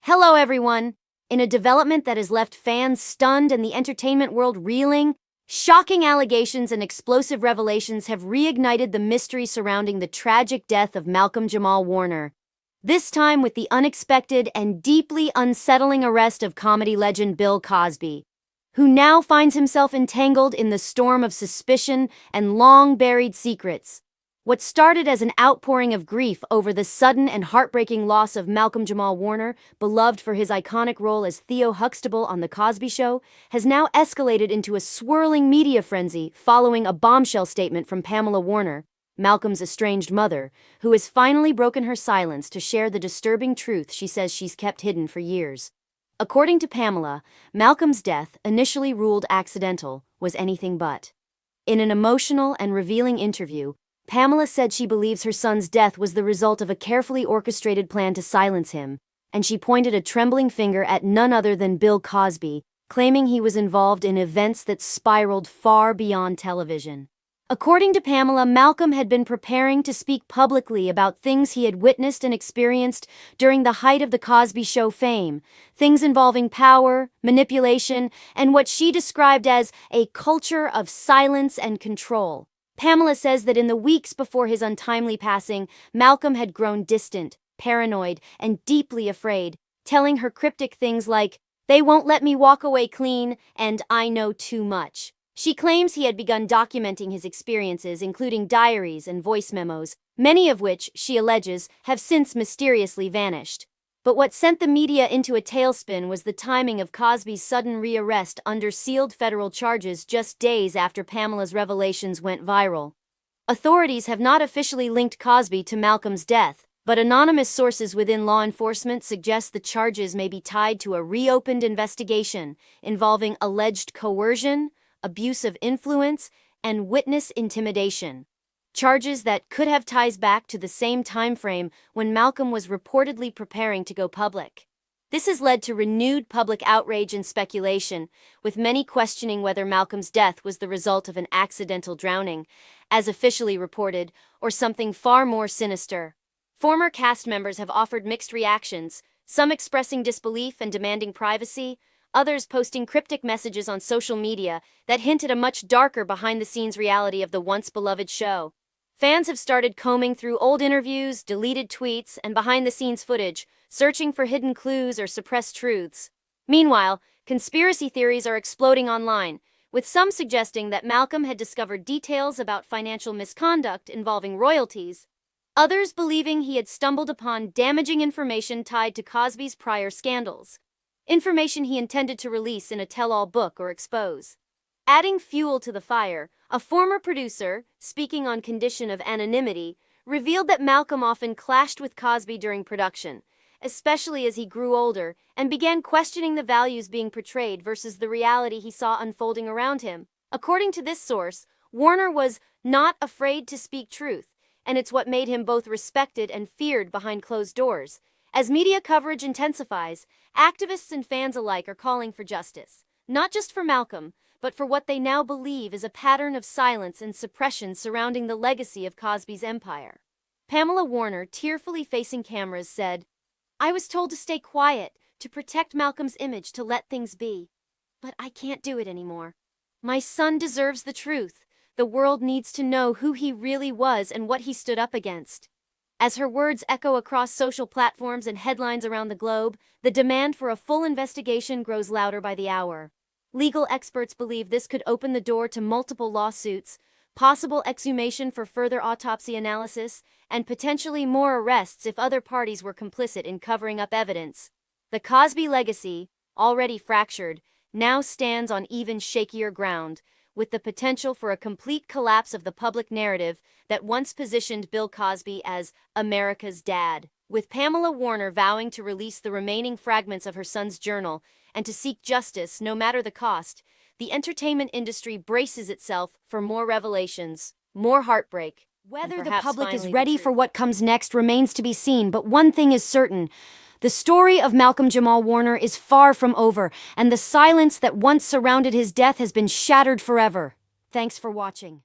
Hello, everyone! In a development that has left fans stunned and the entertainment world reeling, shocking allegations and explosive revelations have reignited the mystery surrounding the tragic death of Malcolm-Jamal Warner. This time with the unexpected and deeply unsettling arrest of comedy legend Bill Cosby, who now finds himself entangled in the storm of suspicion and long-buried secrets. What started as an outpouring of grief over the sudden and heartbreaking loss of Malcolm-Jamal Warner, beloved for his iconic role as Theo Huxtable on The Cosby Show, has now escalated into a swirling media frenzy following a bombshell statement from Pamela Warner, Malcolm's estranged mother, who has finally broken her silence to share the disturbing truth she says she's kept hidden for years. According to Pamela, Malcolm's death, initially ruled accidental, was anything but. In an emotional and revealing interview, Pamela said she believes her son's death was the result of a carefully orchestrated plan to silence him, and she pointed a trembling finger at none other than Bill Cosby, claiming he was involved in events that spiraled far beyond television. According to Pamela, Malcolm had been preparing to speak publicly about things he had witnessed and experienced during the height of The Cosby Show fame, things involving power, manipulation, and what she described as a culture of silence and control. Pamela says that in the weeks before his untimely passing, Malcolm had grown distant, paranoid, and deeply afraid, telling her cryptic things like, "They won't let me walk away clean," and "I know too much." She claims he had begun documenting his experiences, including diaries and voice memos, many of which, she alleges, have since mysteriously vanished. But what sent the media into a tailspin was the timing of Cosby's sudden rearrest under sealed federal charges just days after Pamela's revelations went viral. Authorities have not officially linked Cosby to Malcolm's death, but anonymous sources within law enforcement suggest the charges may be tied to a reopened investigation involving alleged coercion, abuse of influence, and witness intimidation. Charges that could have ties back to the same time frame when Malcolm was reportedly preparing to go public. This has led to renewed public outrage and speculation, with many questioning whether Malcolm's death was the result of an accidental drowning, as officially reported, or something far more sinister. Former cast members have offered mixed reactions, some expressing disbelief and demanding privacy, others posting cryptic messages on social media that hint at a much darker behind-the-scenes reality of the once-beloved show. Fans have started combing through old interviews, deleted tweets, and behind-the-scenes footage, searching for hidden clues or suppressed truths. Meanwhile, conspiracy theories are exploding online, with some suggesting that Malcolm had discovered details about financial misconduct involving royalties, others believing he had stumbled upon damaging information tied to Cosby's prior scandals, information he intended to release in a tell-all book or expose. Adding fuel to the fire, a former producer, speaking on condition of anonymity, revealed that Malcolm often clashed with Cosby during production, especially as he grew older, and began questioning the values being portrayed versus the reality he saw unfolding around him. According to this source, Warner was not afraid to speak truth, and it's what made him both respected and feared behind closed doors. As media coverage intensifies, activists and fans alike are calling for justice, not just for Malcolm, but for what they now believe is a pattern of silence and suppression surrounding the legacy of Cosby's empire. Pamela Warner, tearfully facing cameras, said, "I was told to stay quiet, to protect Malcolm's image, to let things be. But I can't do it anymore. My son deserves the truth. The world needs to know who he really was and what he stood up against." As her words echo across social platforms and headlines around the globe, the demand for a full investigation grows louder by the hour. Legal experts believe this could open the door to multiple lawsuits, possible exhumation for further autopsy analysis, and potentially more arrests if other parties were complicit in covering up evidence. The Cosby legacy, already fractured, now stands on even shakier ground, with the potential for a complete collapse of the public narrative that once positioned Bill Cosby as America's dad. With Pamela Warner vowing to release the remaining fragments of her son's journal and to seek justice no matter the cost, the entertainment industry braces itself for more revelations, more heartbreak. Whether the public is ready for what comes next remains to be seen, but one thing is certain. The story of Malcolm-Jamal Warner is far from over, and the silence that once surrounded his death has been shattered forever. Thanks for watching.